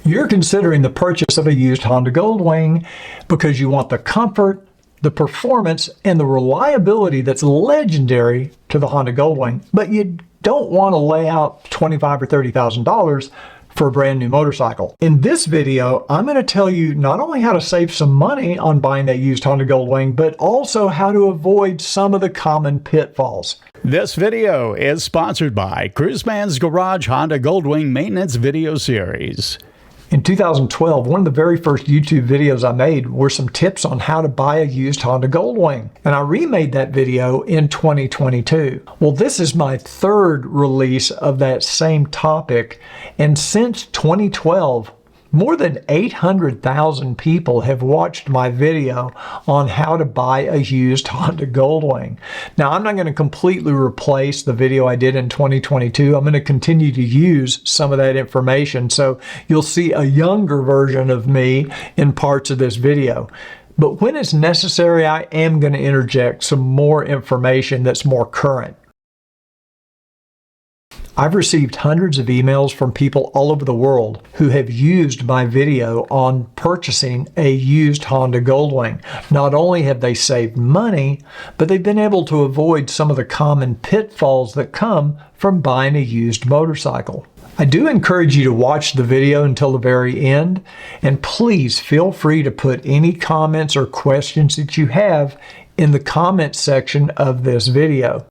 You're considering the purchase of a used Honda Goldwing because you want the comfort, the performance, and the reliability that's legendary to the Honda Goldwing, but you don't want to lay out $25,000 or $30,000 for a brand new motorcycle. In this video, I'm going to tell you not only how to save some money on buying that used Honda Goldwing, but also how to avoid some of the common pitfalls. This video is sponsored by Cruiseman's Garage Honda Goldwing Maintenance Video Series. In 2012, one of the very first YouTube videos I made were some tips on how to buy a used Honda Goldwing, and I remade that video in 2022. Well, this is my third release of that same topic, and since 2012, more than 800,000 people have watched my video on how to buy a used Honda Goldwing. Now, I'm not going to completely replace the video I did in 2022. I'm going to continue to use some of that information, so you'll see a younger version of me in parts of this video. But when it's necessary, I am going to interject some more information that's more current. I've received hundreds of emails from people all over the world who have used my video on purchasing a used Honda Goldwing. Not only have they saved money, but they've been able to avoid some of the common pitfalls that come from buying a used motorcycle. I do encourage you to watch the video until the very end, and please feel free to put any comments or questions that you have in the comment section of this video.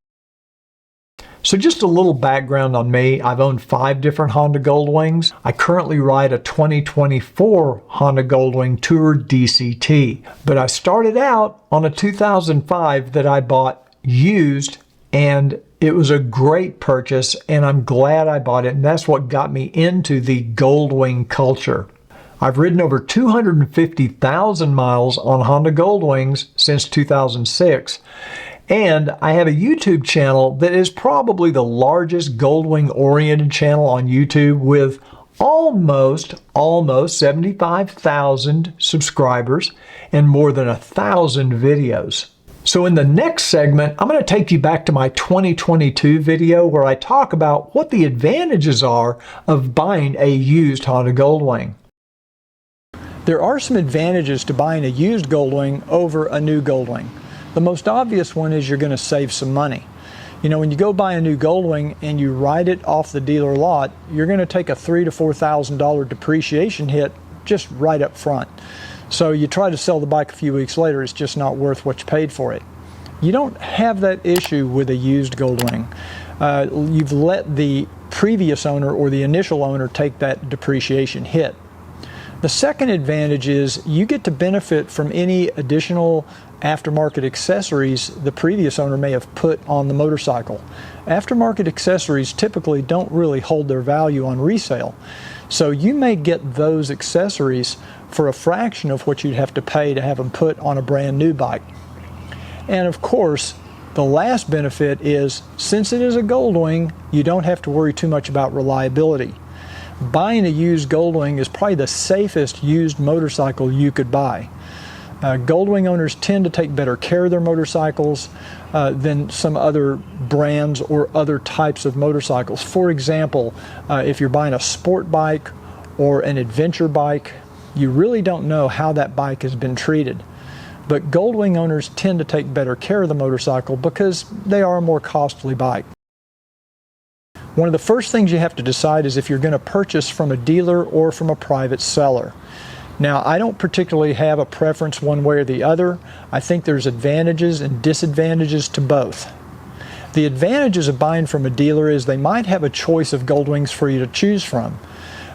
So just a little background on me. I've owned 5 different Honda Goldwings. I currently ride a 2024 Honda Goldwing Tour DCT, but I started out on a 2005 that I bought used, and it was a great purchase, and I'm glad I bought it, and that's what got me into the Goldwing culture. I've ridden over 250,000 miles on Honda Goldwings since 2006. And I have a YouTube channel that is probably the largest Goldwing-oriented channel on YouTube with almost 75,000 subscribers and more than 1,000 videos. So in the next segment, I'm going to take you back to my 2022 video where I talk about what the advantages are of buying a used Honda Goldwing. There are some advantages to buying a used Goldwing over a new Goldwing. The most obvious one is you're going to save some money. You know, when you go buy a new Goldwing and you ride it off the dealer lot, you're going to take a $3,000 to $4,000 depreciation hit just right up front. So you try to sell the bike a few weeks later, it's just not worth what you paid for it. You don't have that issue with a used Goldwing. You've let the previous owner or the initial owner take that depreciation hit. The second advantage is you get to benefit from any additional aftermarket accessories the previous owner may have put on the motorcycle. Aftermarket accessories typically don't really hold their value on resale, so you may get those accessories for a fraction of what you'd have to pay to have them put on a brand new bike. And of course, the last benefit is, since it is a Goldwing, you don't have to worry too much about reliability. Buying a used Goldwing is probably the safest used motorcycle you could buy. Goldwing owners tend to take better care of their motorcycles than some other brands or other types of motorcycles. For example, if you're buying a sport bike or an adventure bike, you really don't know how that bike has been treated. But Goldwing owners tend to take better care of the motorcycle because they are a more costly bike. One of the first things you have to decide is if you're going to purchase from a dealer or from a private seller. Now, I don't particularly have a preference one way or the other. I think there's advantages and disadvantages to both. The advantages of buying from a dealer is they might have a choice of Goldwings for you to choose from.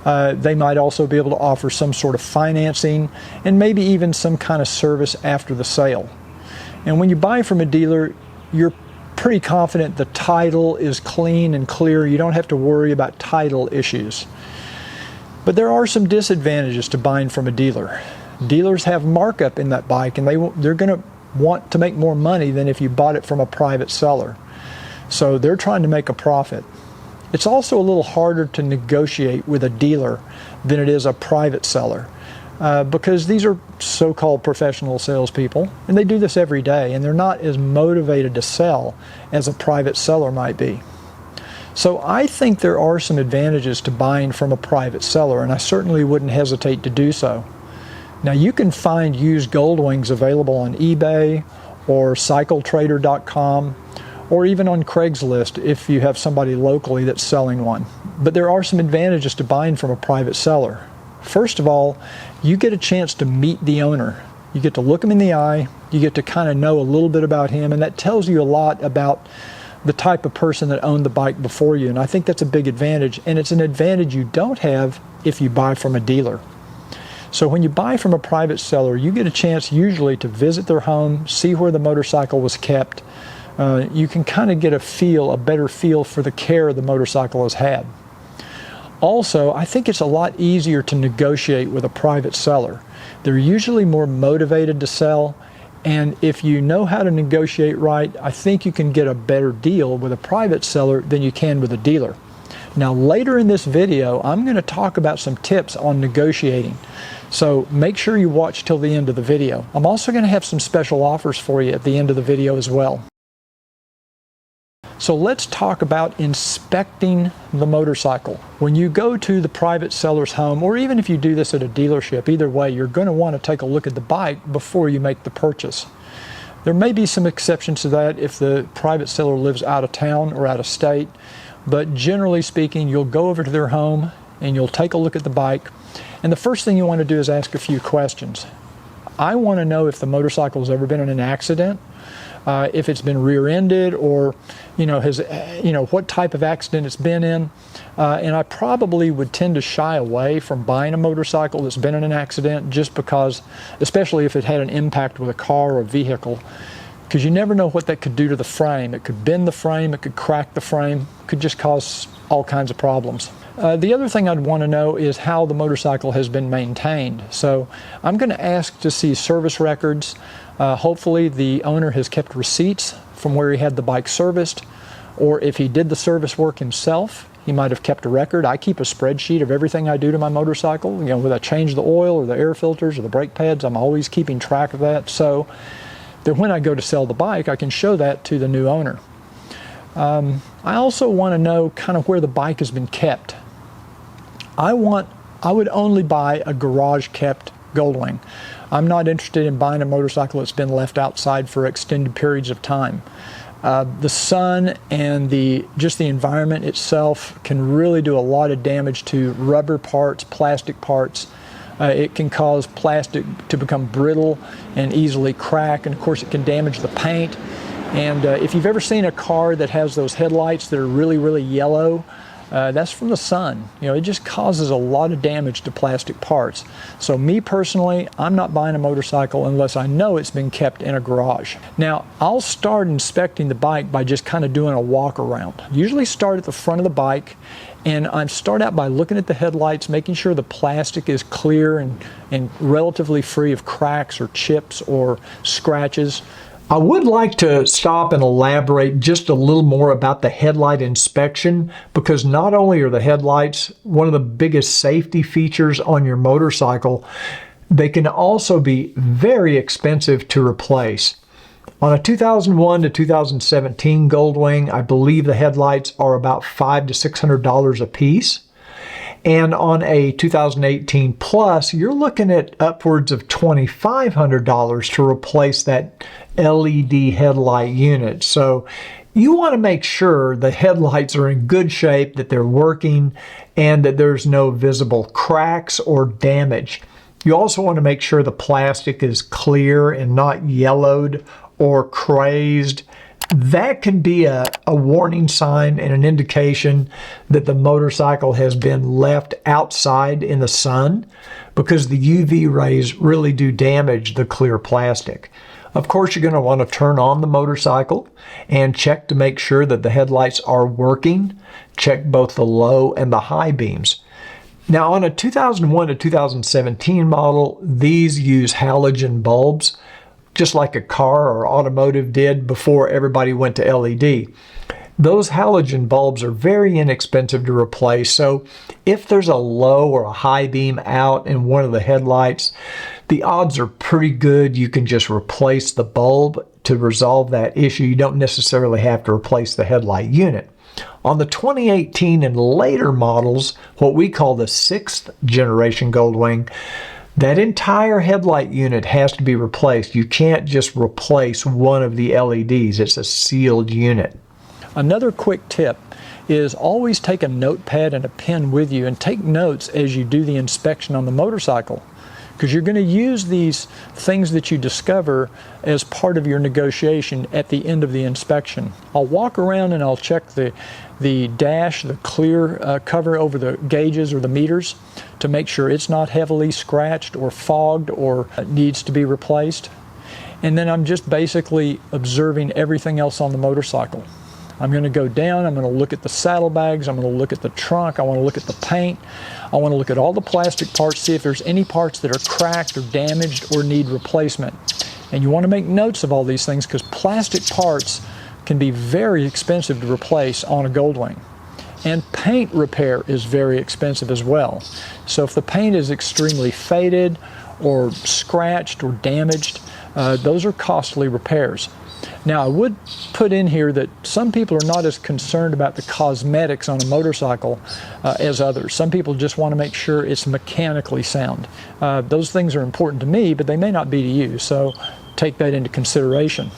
They might also be able to offer some sort of financing and maybe even some kind of service after the sale. And when you buy from a dealer, you're pretty confident the title is clean and clear. You don't have to worry about title issues. But there are some disadvantages to buying from a dealer. Dealers have markup in that bike, and they're going to want to make more money than if you bought it from a private seller. So they're trying to make a profit. It's also a little harder to negotiate with a dealer than it is a private seller because these are so-called professional salespeople, and they do this every day, and they're not as motivated to sell as a private seller might be. So I think there are some advantages to buying from a private seller, and I certainly wouldn't hesitate to do so. Now, you can find used Goldwings available on eBay or CycleTrader.com, or even on Craigslist if you have somebody locally that's selling one. But there are some advantages to buying from a private seller. First of all, you get a chance to meet the owner. You get to look him in the eye, you get to kind of know a little bit about him, and that tells you a lot about the type of person that owned the bike before you, and I think that's a big advantage, and it's an advantage you don't have if you buy from a dealer. So when you buy from a private seller, you get a chance usually to visit their home, see where the motorcycle was kept. You can kind of get a better feel for the care the motorcycle has had. Also, I think it's a lot easier to negotiate with a private seller. They're usually more motivated to sell, and if you know how to negotiate right, I think you can get a better deal with a private seller than you can with a dealer. Now, later in this video, I'm going to talk about some tips on negotiating. So make sure you watch till the end of the video. I'm also going to have some special offers for you at the end of the video as well. So let's talk about inspecting the motorcycle. When you go to the private seller's home, or even if you do this at a dealership, either way, you're going to want to take a look at the bike before you make the purchase. There may be some exceptions to that if the private seller lives out of town or out of state, but generally speaking, you'll go over to their home and you'll take a look at the bike. And the first thing you want to do is ask a few questions. I want to know if the motorcycle has ever been in an accident, if it's been rear-ended, or what type of accident it's been in. And I probably would tend to shy away from buying a motorcycle that's been in an accident, just because, especially if it had an impact with a car or a vehicle, because you never know what that could do to the frame. It could bend the frame, it could crack the frame, it could just cause all kinds of problems. The other thing I'd want to know is how the motorcycle has been maintained. So I'm going to ask to see service records. Hopefully the owner has kept receipts from where he had the bike serviced, or if he did the service work himself, he might have kept a record. I keep a spreadsheet of everything I do to my motorcycle. Whether I change the oil or the air filters or the brake pads, I'm always keeping track of that, so that when I go to sell the bike, I can show that to the new owner. I also want to know kind of where the bike has been kept. I would only buy a garage-kept Goldwing. I'm not interested in buying a motorcycle that's been left outside for extended periods of time. The sun and just the environment itself can really do a lot of damage to rubber parts, plastic parts. It can cause plastic to become brittle and easily crack, and of course it can damage the paint. And if you've ever seen a car that has those headlights that are really, really yellow, that's from the sun. It just causes a lot of damage to plastic parts. So me personally, I'm not buying a motorcycle unless I know it's been kept in a garage. Now, I'll start inspecting the bike by just kind of doing a walk around. Usually start at the front of the bike, and I start out by looking at the headlights, making sure the plastic is clear and relatively free of cracks or chips or scratches. I would like to stop and elaborate just a little more about the headlight inspection, because not only are the headlights one of the biggest safety features on your motorcycle, they can also be very expensive to replace. On a 2001 to 2017 Goldwing, I believe the headlights are about $500 to $600 a piece. And on a 2018 Plus, you're looking at upwards of $2,500 to replace that LED headlight unit. So you want to make sure the headlights are in good shape, that they're working, and that there's no visible cracks or damage. You also want to make sure the plastic is clear and not yellowed or crazed. That can be a warning sign and an indication that the motorcycle has been left outside in the sun, because the UV rays really do damage the clear plastic. Of course, you're going to want to turn on the motorcycle and check to make sure that the headlights are working. Check both the low and the high beams. Now, on a 2001 to 2017 model, these use halogen bulbs, just like a car or automotive did before everybody went to LED. Those halogen bulbs are very inexpensive to replace, so if there's a low or a high beam out in one of the headlights, the odds are pretty good you can just replace the bulb to resolve that issue. You don't necessarily have to replace the headlight unit. On the 2018 and later models, what we call the 6th generation Goldwing, that entire headlight unit has to be replaced. You can't just replace one of the LEDs. It's a sealed unit. Another quick tip is always take a notepad and a pen with you and take notes as you do the inspection on the motorcycle, because you're going to use these things that you discover as part of your negotiation at the end of the inspection. I'll walk around and I'll check the dash, the clear cover over the gauges or the meters to make sure it's not heavily scratched or fogged or needs to be replaced. And then I'm just basically observing everything else on the motorcycle. I'm going to go down, I'm going to look at the saddlebags, I'm going to look at the trunk, I want to look at the paint, I want to look at all the plastic parts, see if there's any parts that are cracked or damaged or need replacement. And you want to make notes of all these things because plastic parts can be very expensive to replace on a Goldwing. And paint repair is very expensive as well. So if the paint is extremely faded or scratched or damaged, those are costly repairs. Now, I would put in here that some people are not as concerned about the cosmetics on a motorcycle as others. Some people just want to make sure it's mechanically sound. Those things are important to me, but they may not be to you, so take that into consideration.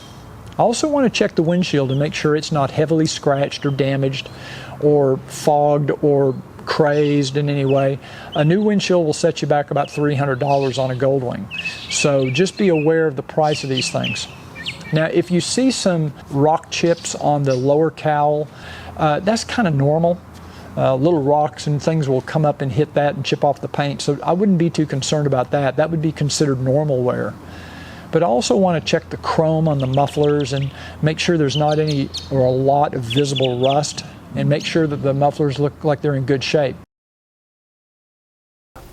I also want to check the windshield and make sure it's not heavily scratched or damaged or fogged or crazed in any way. A new windshield will set you back about $300 on a Goldwing, so just be aware of the price of these things. Now, if you see some rock chips on the lower cowl, that's kind of normal. Little rocks and things will come up and hit that and chip off the paint, so I wouldn't be too concerned about that. That would be considered normal wear. But I also want to check the chrome on the mufflers and make sure there's not any or a lot of visible rust, and make sure that the mufflers look like they're in good shape.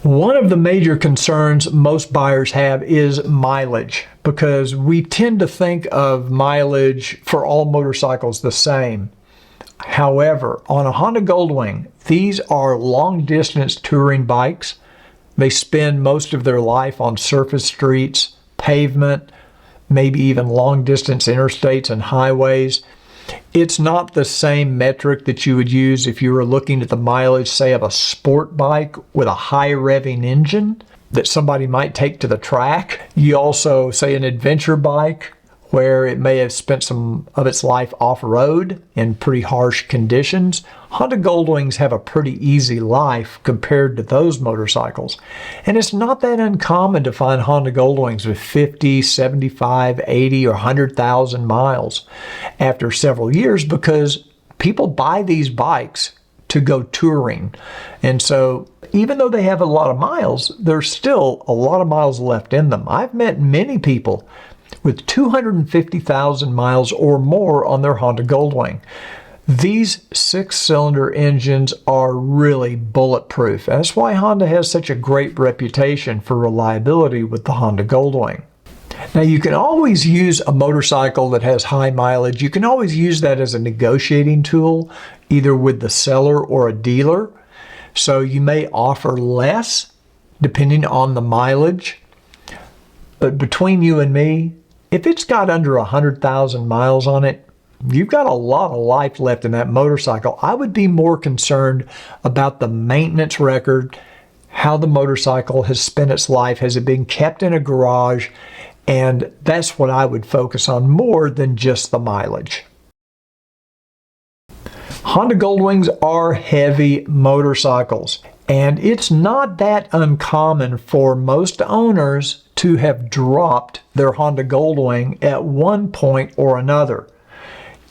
One of the major concerns most buyers have is mileage, because we tend to think of mileage for all motorcycles the same. However, on a Honda Goldwing, these are long-distance touring bikes. They spend most of their life on surface streets, pavement, maybe even long-distance interstates and highways. It's not the same metric that you would use if you were looking at the mileage, say, of a sport bike with a high revving engine that somebody might take to the track. You also, say, an adventure bike where it may have spent some of its life off-road in pretty harsh conditions. Honda Goldwings have a pretty easy life compared to those motorcycles. And it's not that uncommon to find Honda Goldwings with 50, 75, 80, or 100,000 miles after several years, because people buy these bikes to go touring. And so even though they have a lot of miles, there's still a lot of miles left in them. I've met many people with 250,000 miles or more on their Honda Goldwing. These 6-cylinder engines are really bulletproof. That's why Honda has such a great reputation for reliability with the Honda Goldwing. Now, you can always use a motorcycle that has high mileage. You can always use that as a negotiating tool, either with the seller or a dealer. So you may offer less depending on the mileage. But between you and me, if it's got under 100,000 miles on it, you've got a lot of life left in that motorcycle. I would be more concerned about the maintenance record, how the motorcycle has spent its life. Has it been kept in a garage? And that's what I would focus on more than just the mileage. Honda Goldwings are heavy motorcycles, and it's not that uncommon for most owners to have dropped their Honda Goldwing at one point or another,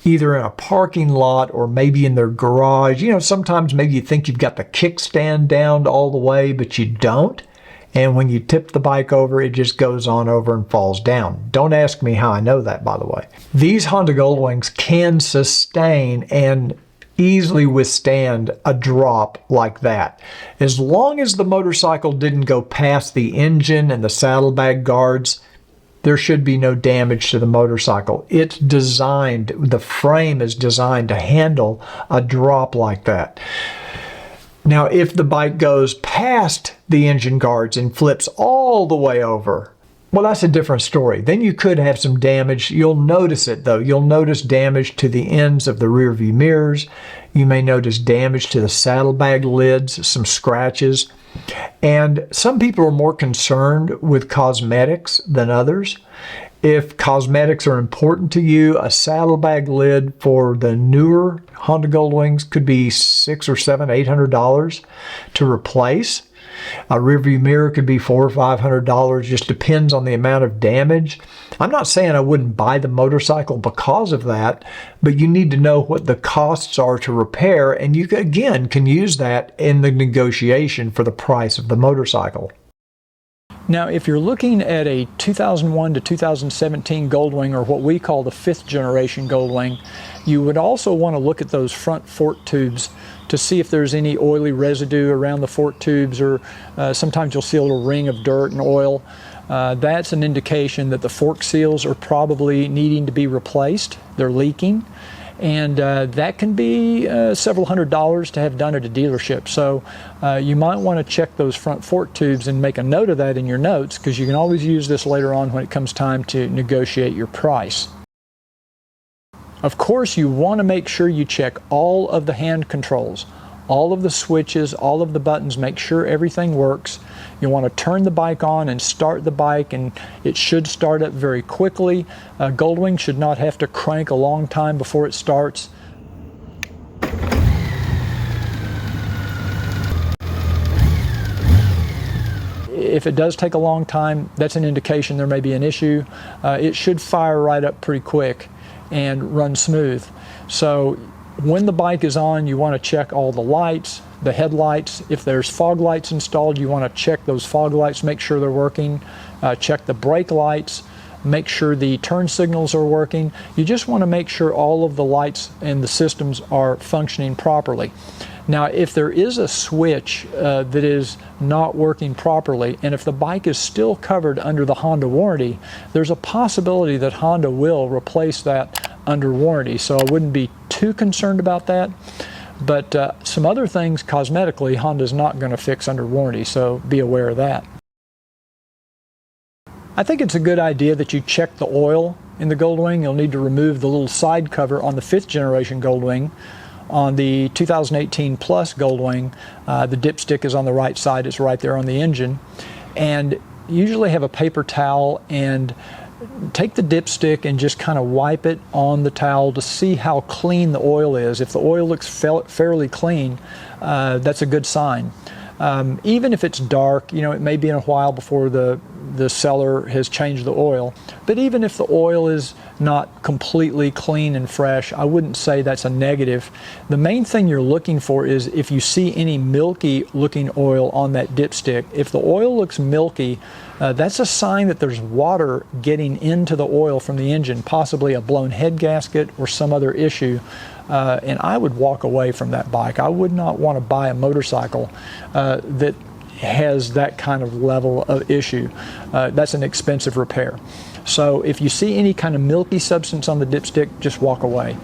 either in a parking lot or maybe in their garage. You know, sometimes maybe you think you've got the kickstand down all the way, but you don't. And when you tip the bike over, it just goes on over and falls down. Don't ask me how I know that, by the way. These Honda Goldwings can sustain and easily withstand a drop like that. As long as the motorcycle didn't go past the engine and the saddlebag guards, there should be no damage to the motorcycle. It's designed, the frame is designed to handle a drop like that. Now, if the bike goes past the engine guards and flips all the way over, Well, that's a different story. Then you could have some damage. You'll notice it though. You'll notice damage to the ends of the rear view mirrors. You may notice damage to the saddlebag lids, some scratches. And some people are more concerned with cosmetics than others. If cosmetics are important to you, a saddlebag lid for the newer Honda Goldwings could be $600 or $700, $800 to replace. A rearview mirror could be $400 or $500, just depends on the amount of damage. I'm not saying I wouldn't buy the motorcycle because of that, but you need to know what the costs are to repair, and you again can use that in the negotiation for the price of the motorcycle. Now, if you're looking at a 2001 to 2017 Goldwing, or what we call the 5th generation Goldwing, you would also want to look at those front fork tubes to see if there's any oily residue around the fork tubes, or sometimes you'll see a little ring of dirt and oil. That's an indication that the fork seals are probably needing to be replaced. They're leaking. And that can be several $100s to have done at a dealership. So you might want to check those front fork tubes and make a note of that in your notes, because you can always use this later on when it comes time to negotiate your price. Of course, you want to make sure you check all of the hand controls, all of the switches, all of the buttons, make sure everything works. You want to turn the bike on and start the bike, and it should start up very quickly. Goldwing should not have to crank a long time before it starts. If it does take a long time, that's an indication there may be an issue. It should fire right up pretty quick and run smooth. So when the bike is on, you want to check all the lights, the headlights. If there's fog lights installed, you want to check those fog lights, make sure they're working. Check the brake lights, make sure the turn signals are working. You just want to make sure all of the lights and the systems are functioning properly. Now, if there is a switch that is not working properly, and if the bike is still covered under the Honda warranty, there's a possibility that Honda will replace that under warranty. So I wouldn't be too concerned about that. But some other things cosmetically, Honda's not going to fix under warranty, so be aware of that. I think it's a good idea that you check the oil in the Goldwing. You'll need to remove the little side cover on the 5th generation Goldwing. On the 2018 Plus Goldwing, the dipstick is on the right side. It's right there on the engine. And usually have a paper towel and take the dipstick and just kind of wipe it on the towel to see how clean the oil is. If the oil looks fairly clean, that's a good sign. Even if it's dark, you know, it may be in a while before the seller has changed the oil. But even if the oil is not completely clean and fresh, I wouldn't say that's a negative. The main thing you're looking for is if you see any milky looking oil on that dipstick. If the oil looks milky, that's a sign that there's water getting into the oil from the engine, possibly a blown head gasket or some other issue. And I would walk away from that bike. I would not want to buy a motorcycle that has that kind of level of issue. That's an expensive repair. So if you see any kind of milky substance on the dipstick, just walk away.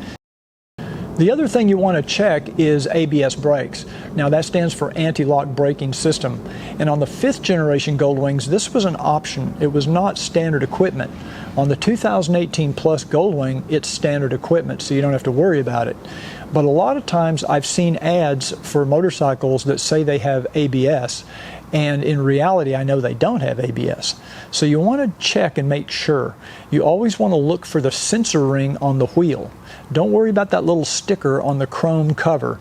The other thing you want to check is ABS brakes. Now that stands for anti-lock braking system. And on the 5th generation Goldwings, this was an option. It was not standard equipment. On the 2018 Plus Goldwing, it's standard equipment, so you don't have to worry about it. But a lot of times I've seen ads for motorcycles that say they have ABS, and in reality I know they don't have ABS. So you want to check and make sure. You always want to look for the sensor ring on the wheel. Don't worry about that little sticker on the chrome cover.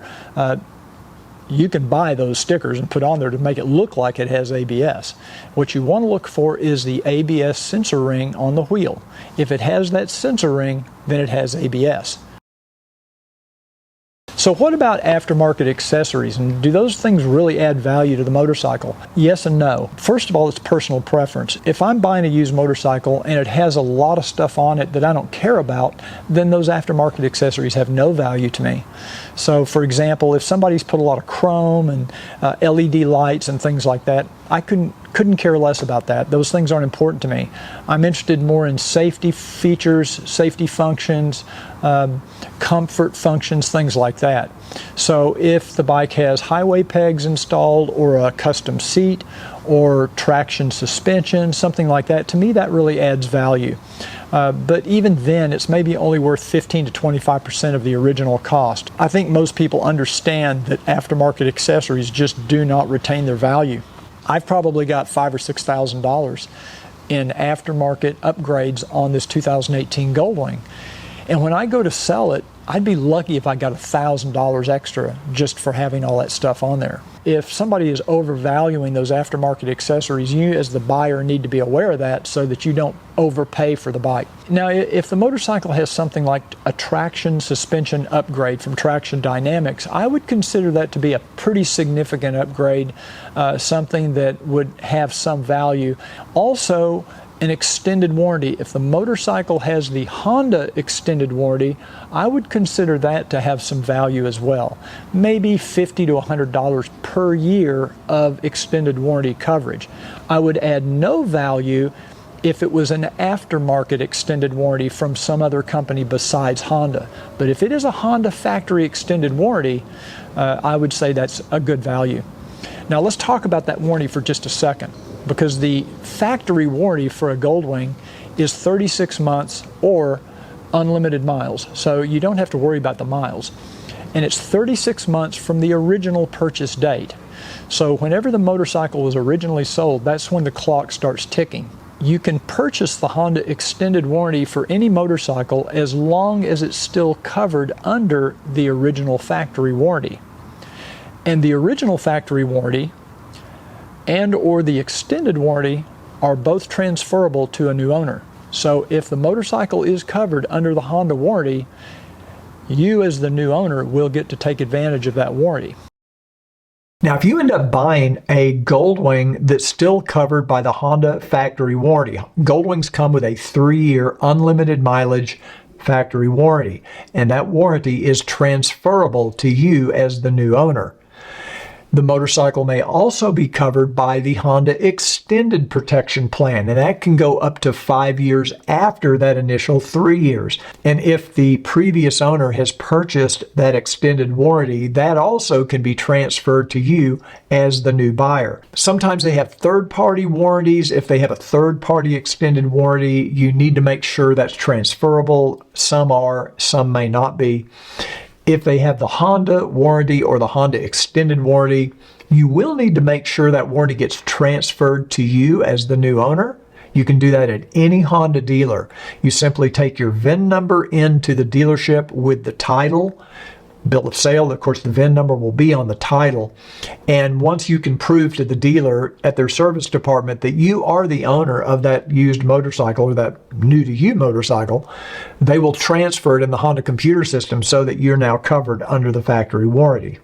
You can buy those stickers and put on there to make it look like it has ABS. What you want to look for is the ABS sensor ring on the wheel. If it has that sensor ring, then it has ABS. So what about aftermarket accessories, and do those things really add value to the motorcycle? Yes and no. First of all, it's personal preference. If I'm buying a used motorcycle and it has a lot of stuff on it that I don't care about, then those aftermarket accessories have no value to me. So for example, if somebody's put a lot of chrome and LED lights and things like that, I couldn't Couldn't care less about that. Those things aren't important to me. I'm interested more in safety features, safety functions, comfort functions, things like that. So if the bike has highway pegs installed or a custom seat or traction suspension, something like that, to me that really adds value. But even then, it's maybe only worth 15 to 25% of the original cost. I think most people understand that aftermarket accessories just do not retain their value. I've probably got $5,000 or $6,000 in aftermarket upgrades on this 2018 Goldwing. And when I go to sell it, I'd be lucky if I got $1,000 extra just for having all that stuff on there. If somebody is overvaluing those aftermarket accessories, you as the buyer need to be aware of that so that you don't overpay for the bike. Now, if the motorcycle has something like a traction suspension upgrade from Traction Dynamics, I would consider that to be a pretty significant upgrade, something that would have some value. Also, an extended warranty. If the motorcycle has the Honda extended warranty, I would consider that to have some value as well. Maybe $50 to $100 per year of extended warranty coverage. I would add no value if it was an aftermarket extended warranty from some other company besides Honda. But if it is a Honda factory extended warranty, I would say that's a good value. Now let's talk about that warranty for just a second, because the factory warranty for a Goldwing is 36 months or unlimited miles. So you don't have to worry about the miles. And it's 36 months from the original purchase date. So whenever the motorcycle was originally sold, that's when the clock starts ticking. You can purchase the Honda extended warranty for any motorcycle as long as it's still covered under the original factory warranty. And the original factory warranty and or the extended warranty are both transferable to a new owner. So if the motorcycle is covered under the Honda warranty, you as the new owner will get to take advantage of that warranty. Now, if you end up buying a Goldwing that's still covered by the Honda factory warranty, Goldwings come with a 3-year unlimited mileage factory warranty, and that warranty is transferable to you as the new owner. The motorcycle may also be covered by the Honda Extended Protection Plan, and that can go up to 5 years after that initial 3 years. And if the previous owner has purchased that extended warranty, that also can be transferred to you as the new buyer. Sometimes they have third-party warranties. If they have a third-party extended warranty, you need to make sure that's transferable. Some are, some may not be. If they have the Honda warranty or the Honda extended warranty, you will need to make sure that warranty gets transferred to you as the new owner. You can do that at any Honda dealer. You simply take your VIN number into the dealership with the title, bill of sale. Of course, the VIN number will be on the title. And once you can prove to the dealer at their service department that you are the owner of that used motorcycle or that new to you motorcycle, they will transfer it in the Honda computer system so that you're now covered under the factory warranty.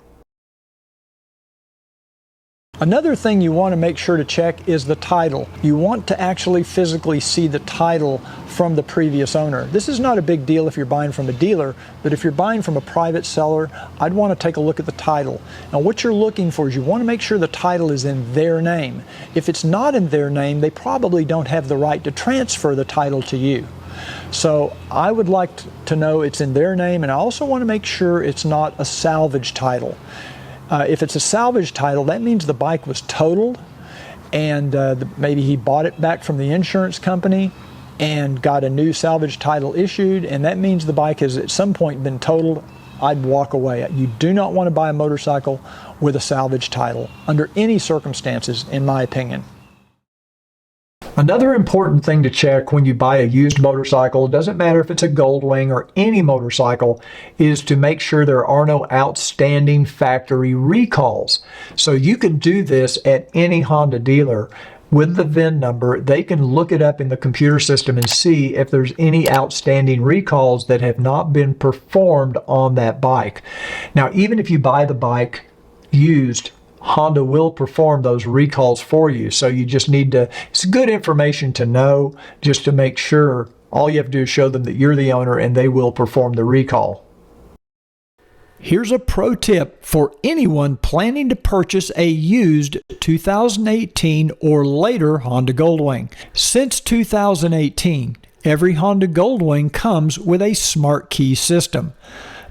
Another thing you want to make sure to check is the title. You want to actually physically see the title from the previous owner. This is not a big deal if you're buying from a dealer, but if you're buying from a private seller, I'd want to take a look at the title. Now what you're looking for is you want to make sure the title is in their name. If it's not in their name, they probably don't have the right to transfer the title to you. So I would like to know it's in their name, and I also want to make sure it's not a salvage title. If it's a salvage title, that means the bike was totaled and maybe he bought it back from the insurance company and got a new salvage title issued, and that means the bike has at some point been totaled. I'd walk away. You do not want to buy a motorcycle with a salvage title under any circumstances, in my opinion. Another important thing to check when you buy a used motorcycle, it doesn't matter if it's a Goldwing or any motorcycle, is to make sure there are no outstanding factory recalls. So you can do this at any Honda dealer. With the VIN number, they can look it up in the computer system and see if there's any outstanding recalls that have not been performed on that bike. Now, even if you buy the bike used, Honda will perform those recalls for you. So you just need to, it's good information to know, just to make sure. All you have to do is show them that you're the owner and they will perform the recall. Here's a pro tip for anyone planning to purchase a used 2018 or later Honda Goldwing. Since 2018, every Honda Goldwing comes with a smart key system.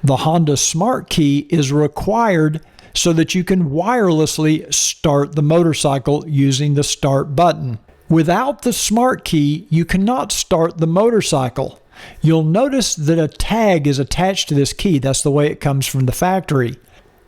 The Honda Smart Key is required so that you can wirelessly start the motorcycle using the start button. Without the Smart Key, you cannot start the motorcycle. You'll notice that a tag is attached to this key. That's the way it comes from the factory.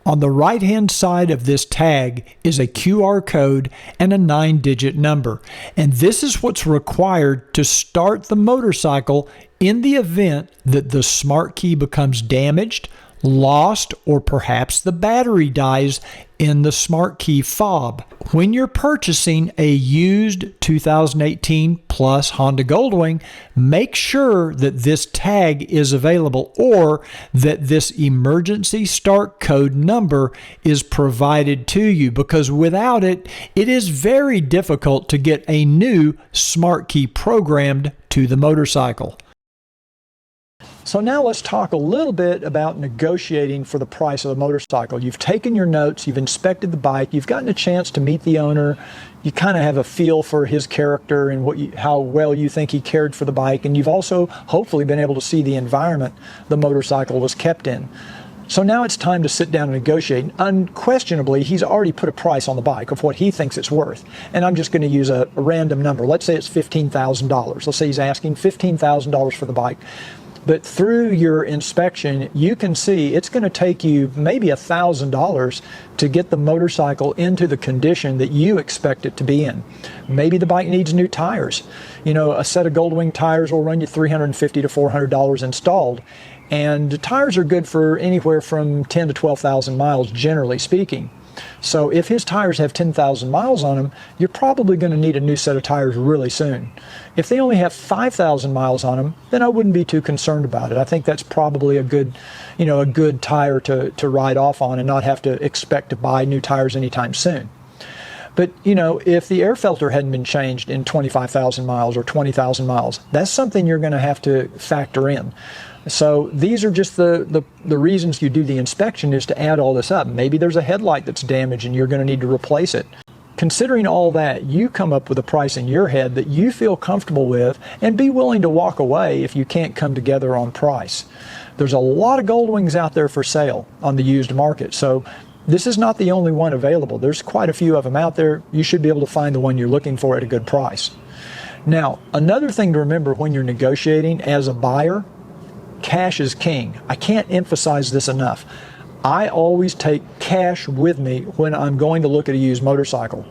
On the right-hand side of this tag is a QR code and a 9-digit number. And this is what's required to start the motorcycle in the event that the Smart Key becomes damaged, lost, or perhaps the battery dies in the Smart Key fob. When you're purchasing a used 2018 plus Honda Goldwing, make sure that this tag is available or that this emergency start code number is provided to you, because without it, it is very difficult to get a new Smart Key programmed to the motorcycle. So now let's talk a little bit about negotiating for the price of the motorcycle. You've taken your notes, you've inspected the bike, you've gotten a chance to meet the owner, you kind of have a feel for his character and how well you think he cared for the bike, and you've also hopefully been able to see the environment the motorcycle was kept in. So now it's time to sit down and negotiate. Unquestionably, he's already put a price on the bike of what he thinks it's worth. And I'm just going to use a random number. Let's say it's $15,000. Let's say he's asking $15,000 for the bike. But through your inspection, you can see it's going to take you maybe $1,000 to get the motorcycle into the condition that you expect it to be in. Maybe the bike needs new tires. You know, a set of Goldwing tires will run you $350 to $400 installed. And the tires are good for anywhere from 10 to 12,000 miles, generally speaking. So if his tires have 10,000 miles on them, you're probably going to need a new set of tires really soon. If they only have 5,000 miles on them, then I wouldn't be too concerned about it. I think that's probably a good tire to ride off on and not have to expect to buy new tires anytime soon. But, if the air filter hadn't been changed in 25,000 miles or 20,000 miles, that's something you're going to have to factor in. So these are just the reasons you do the inspection, is to add all this up. Maybe there's a headlight that's damaged and you're going to need to replace it. Considering all that, you come up with a price in your head that you feel comfortable with, and be willing to walk away if you can't come together on price. There's a lot of Goldwings out there for sale on the used market, so this is not the only one available. There's quite a few of them out there. You should be able to find the one you're looking for at a good price. Now, another thing to remember when you're negotiating as a buyer, cash is king. I can't emphasize this enough. I always take cash with me when I'm going to look at a used motorcycle.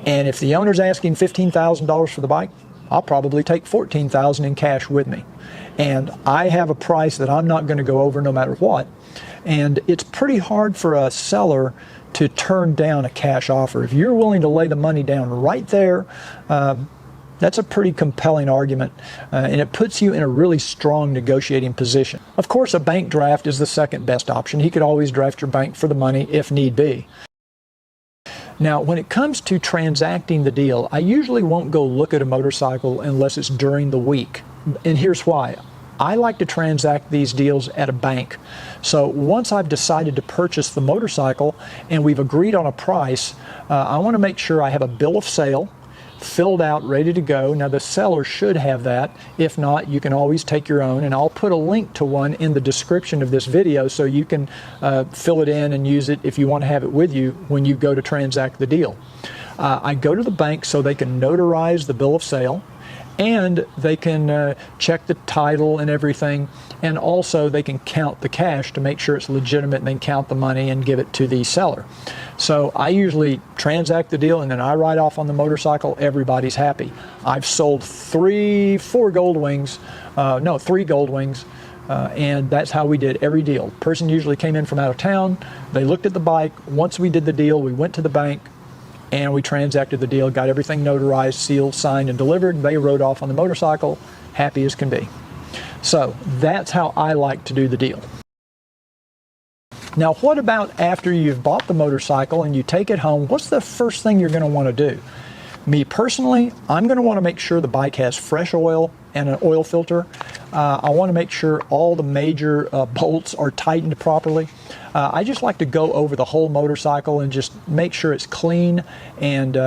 And if the owner's asking $15,000 for the bike, I'll probably take $14,000 in cash with me. And I have a price that I'm not going to go over no matter what. And it's pretty hard for a seller to turn down a cash offer. If you're willing to lay the money down right there, that's a pretty compelling argument, and it puts you in a really strong negotiating position. Of course, a bank draft is the second best option. He could always draft your bank for the money if need be. Now, when it comes to transacting the deal, I usually won't go look at a motorcycle unless it's during the week. And here's why. I like to transact these deals at a bank. So once I've decided to purchase the motorcycle and we've agreed on a price, I want to make sure I have a bill of sale filled out, ready to go. Now the seller should have that. If not, you can always take your own, and I'll put a link to one in the description of this video so you can fill it in and use it if you want to have it with you when you go to transact the deal. I go to the bank so they can notarize the bill of sale, and they can check the title and everything, and also they can count the cash to make sure it's legitimate, and then count the money and give it to the seller. So I usually transact the deal and then I ride off on the motorcycle. Everybody's happy. I've sold three Goldwings, and that's how we did every deal. Person usually came in from out of town, they looked at the bike. Once we did the deal, we went to the bank and we transacted the deal, got everything notarized, sealed, signed, and delivered. They rode off on the motorcycle, happy as can be. So that's how I like to do the deal. Now, what about after you've bought the motorcycle and you take it home? What's the first thing you're going to want to do? Me personally, I'm going to want to make sure the bike has fresh oil and an oil filter. I want to make sure all the major bolts are tightened properly. I just like to go over the whole motorcycle and just make sure it's clean and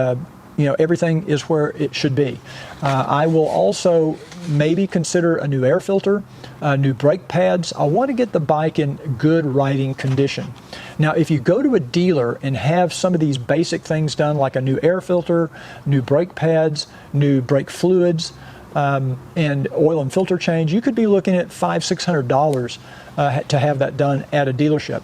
everything is where it should be. I will also maybe consider a new air filter, new brake pads. I want to get the bike in good riding condition. Now, if you go to a dealer and have some of these basic things done, like a new air filter, new brake pads, new brake fluids, and oil and filter change, you could be looking at $500–600 to have that done at a dealership.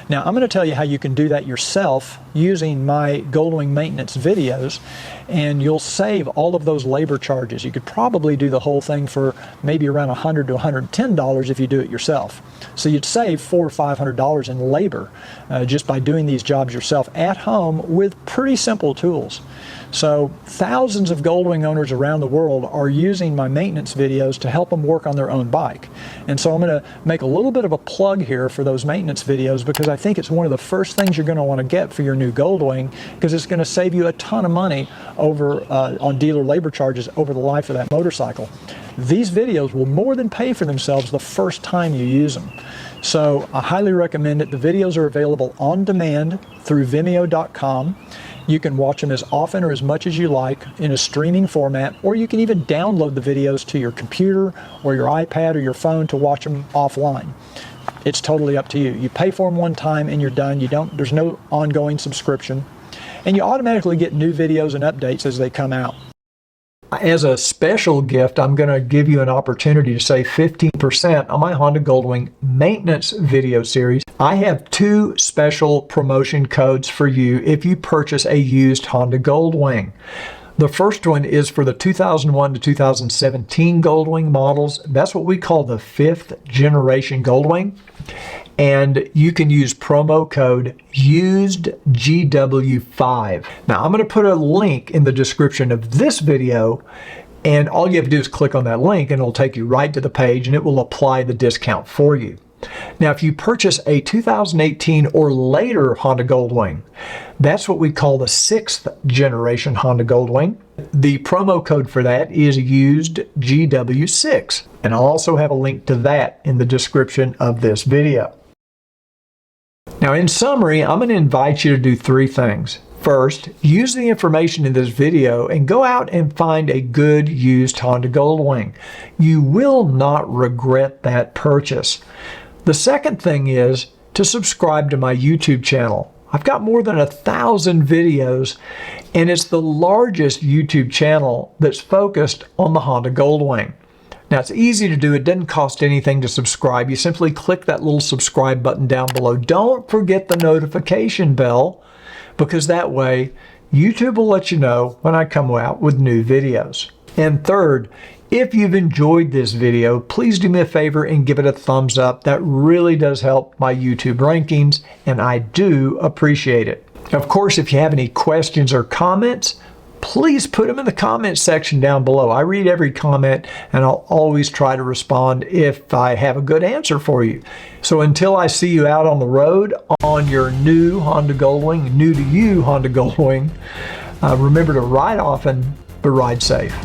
Now, I'm going to tell you how you can do that yourself using my Goldwing maintenance videos, and you'll save all of those labor charges. You could probably do the whole thing for maybe around $100 to $110 if you do it yourself. So you'd save $400 or $500 in labor just by doing these jobs yourself at home with pretty simple tools. So thousands of Goldwing owners around the world are using my maintenance videos to help them work on their own bike. And so I'm going to make a little bit of a plug here for those maintenance videos, because I think it's one of the first things you're going to want to get for your new Goldwing, because it's going to save you a ton of money over on dealer labor charges over the life of that motorcycle. These videos will more than pay for themselves the first time you use them. So I highly recommend it. The videos are available on demand through Vimeo.com. You can watch them as often or as much as you like in a streaming format, or you can even download the videos to your computer or your iPad or your phone to watch them offline. It's totally up to you. You pay for them one time and you're done. There's no ongoing subscription, and you automatically get new videos and updates as they come out. As a special gift, I'm going to give you an opportunity to save 15% on my Honda Goldwing maintenance video series. I have 2 special promotion codes for you if you purchase a used Honda Goldwing. The first one is for the 2001 to 2017 Goldwing models. That's what we call the 5th generation Goldwing. And you can use promo code USEDGW5. Now, I'm going to put a link in the description of this video, and all you have to do is click on that link and it'll take you right to the page and it will apply the discount for you. Now, if you purchase a 2018 or later Honda Goldwing, that's what we call the 6th generation Honda Goldwing. The promo code for that is USEDGW6, and I'll also have a link to that in the description of this video. Now, in summary, I'm going to invite you to do 3 things. First, use the information in this video and go out and find a good used Honda Goldwing. You will not regret that purchase. The second thing is to subscribe to my YouTube channel. I've got more than 1,000 videos, and it's the largest YouTube channel that's focused on the Honda Goldwing. Now, it's easy to do. It doesn't cost anything to subscribe. You simply click that little subscribe button down below. Don't forget the notification bell, because that way YouTube will let you know when I come out with new videos. And third, if you've enjoyed this video, please do me a favor and give it a thumbs up. That really does help my YouTube rankings, and I do appreciate it. Of course, if you have any questions or comments, please put them in the comment section down below. I read every comment, and I'll always try to respond if I have a good answer for you. So until I see you out on the road on your new Honda Goldwing, new to you Honda Goldwing, remember to ride often, but ride safe.